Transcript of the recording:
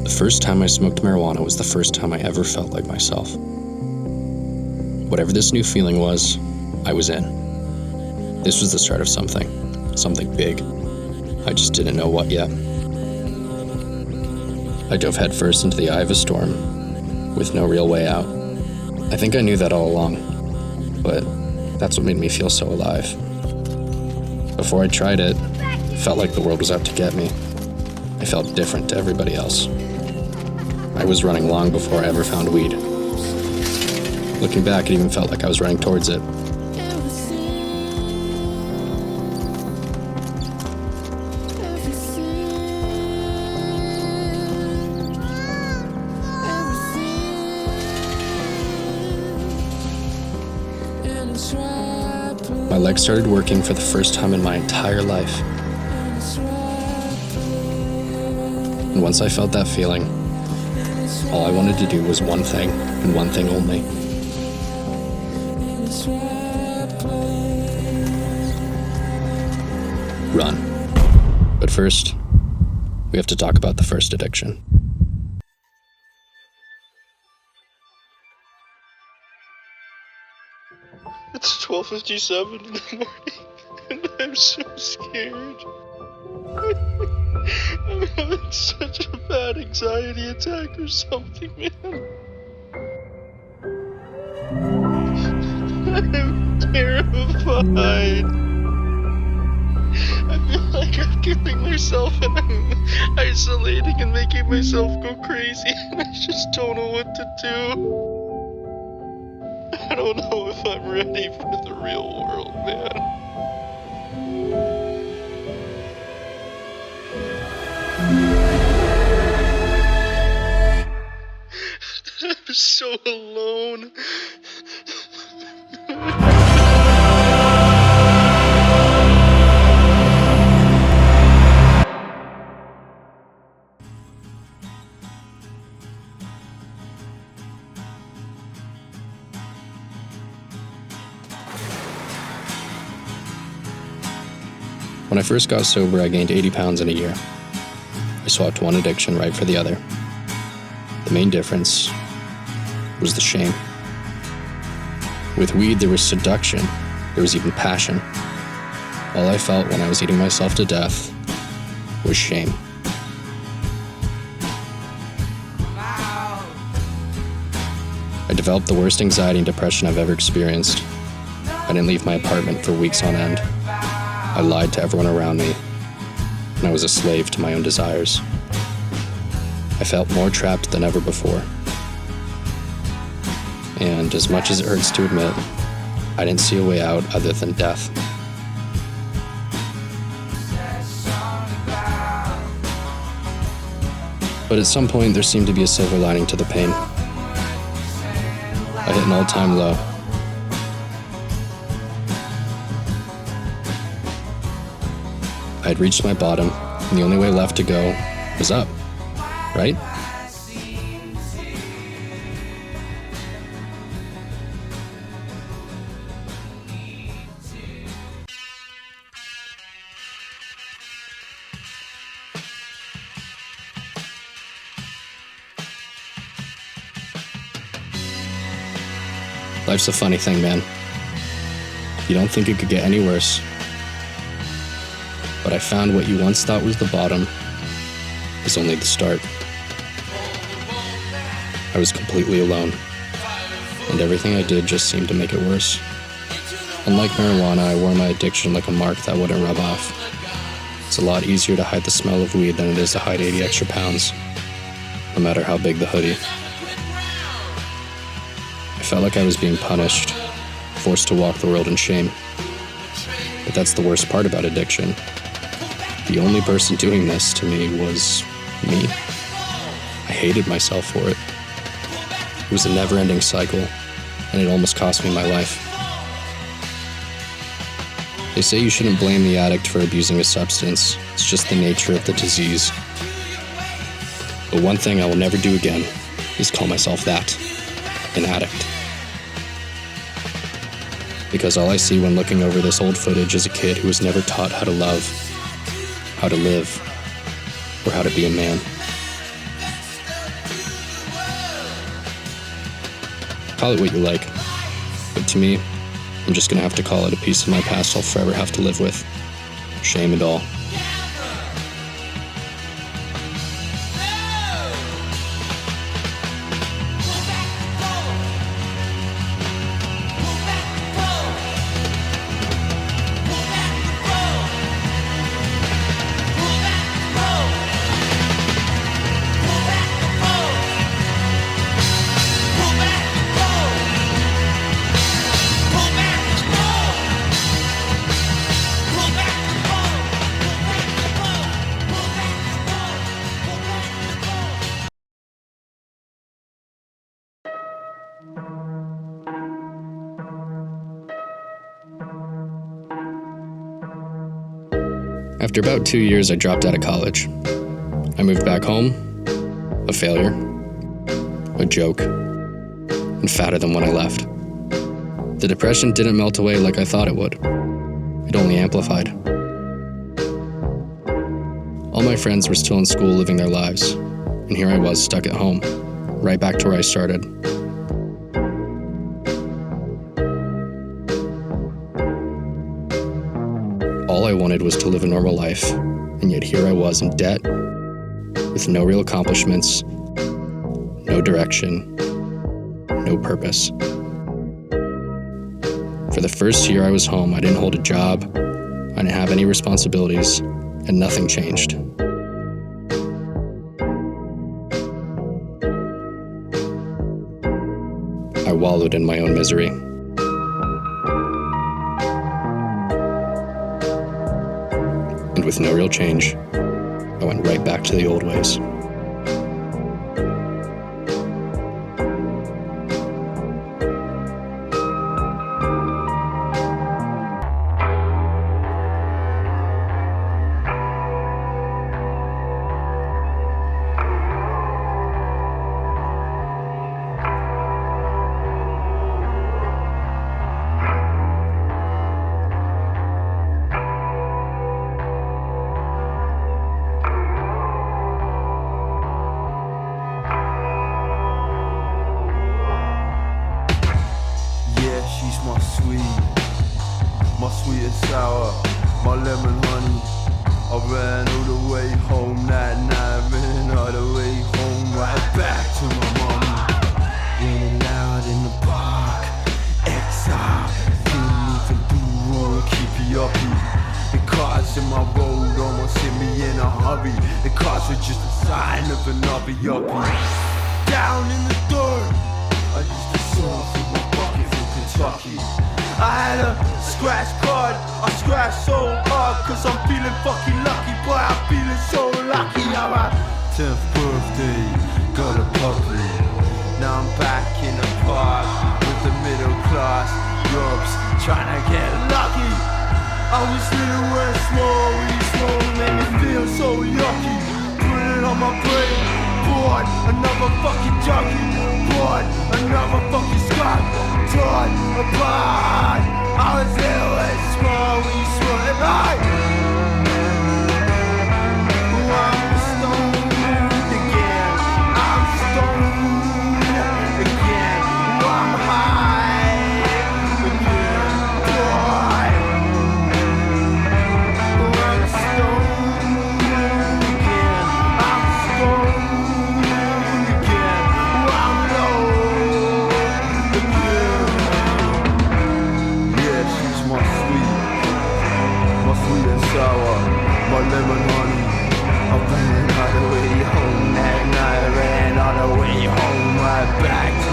The first time I smoked marijuana was the first time I ever felt like myself. Whatever this new feeling was, I was in. This was the start of something big. I just didn't know what yet. I dove headfirst into the eye of a storm, with no real way out. I think I knew that all along, but that's what made me feel so alive. Before I tried it, it felt like the world was out to get me. I felt different to everybody else. I was running long before I ever found weed. Looking back, it even felt like I was running towards it. My legs started working for the first time in my entire life. And once I felt that feeling, all I wanted to do was one thing, and one thing only. Run. But first, we have to talk about the first addiction. It's 12:57 in the morning, and I'm so scared. I'm having such a bad anxiety attack or something, man. I'm terrified. I feel like I'm killing myself and I'm isolating and making myself go crazy, and I just don't know what to do. I don't know if I'm ready for the real world, man. I'm so alone. When I first got sober, I gained 80 pounds in a year. I swapped one addiction right for the other. The main difference was the shame. With weed, there was seduction. There was even passion. All I felt when I was eating myself to death was shame. I developed the worst anxiety and depression I've ever experienced. I didn't leave my apartment for weeks on end. I lied to everyone around me, and I was a slave to my own desires. I felt more trapped than ever before. And as much as it hurts to admit, I didn't see a way out other than death. But at some point, there seemed to be a silver lining to the pain. I hit an all-time low. I had reached my bottom, and the only way left to go was up, right? Life's a funny thing, man. You don't think it could get any worse. But I found what you once thought was the bottom was only the start. I was completely alone, and everything I did just seemed to make it worse. Unlike marijuana, I wore my addiction like a mark that wouldn't rub off. It's a lot easier to hide the smell of weed than it is to hide 80 extra pounds, no matter how big the hoodie. I felt like I was being punished, forced to walk the world in shame. But that's the worst part about addiction. The only person doing this to me was me. I hated myself for it. It was a never-ending cycle, and it almost cost me my life. They say you shouldn't blame the addict for abusing a substance. It's just the nature of the disease. But one thing I will never do again is call myself that, an addict. Because all I see when looking over this old footage is a kid who was never taught how to love, how to live, or how to be a man. Call it what you like. But to me, I'm just gonna have to call it a piece of my past I'll forever have to live with. Shame and all. After about 2 years, I dropped out of college. I moved back home, a failure, a joke, and fatter than when I left. The depression didn't melt away like I thought it would. It only amplified. All my friends were still in school living their lives, and here I was stuck at home, right back to where I started. All I wanted was to live a normal life, and yet here I was in debt, with no real accomplishments, no direction, no purpose. For the first year I was home, I didn't hold a job, I didn't have any responsibilities, and nothing changed. I wallowed in my own misery. And with no real change, I went right back to the old ways. She's my sweet and sour, my lemon honey. I ran all the way home that night, ran all the way home, right back to my mommy. Running loud in the park, exile, couldn't even do wrong, keep you uppy. The cars in my road almost hit me in a hurry. The cars were just a sign of another yuppie. Down in the dirt, I used to surf in my bucket from Kentucky. I had a scratch card, I scratched so hard, cause I'm feeling fucking lucky, boy, I'm feeling so lucky. I'm my 10th birthday, got a puppy. Now I'm back in the park, with the middle class yobs, trying to get lucky. I was little and small, really small, made me feel so yucky. Put it on my brain, bored, another fucking junkie. Bored, another fucking scrap, torn apart. I was little and small, we swore at night. I'm stoned again, I'm stoned again, I'm high again, boy. I'm stoned again, I'm stoned again, I'm low again. Yeah, she's my sweet and sour, my lemon honey. I ran all the way home that night, ran all the way home, right back to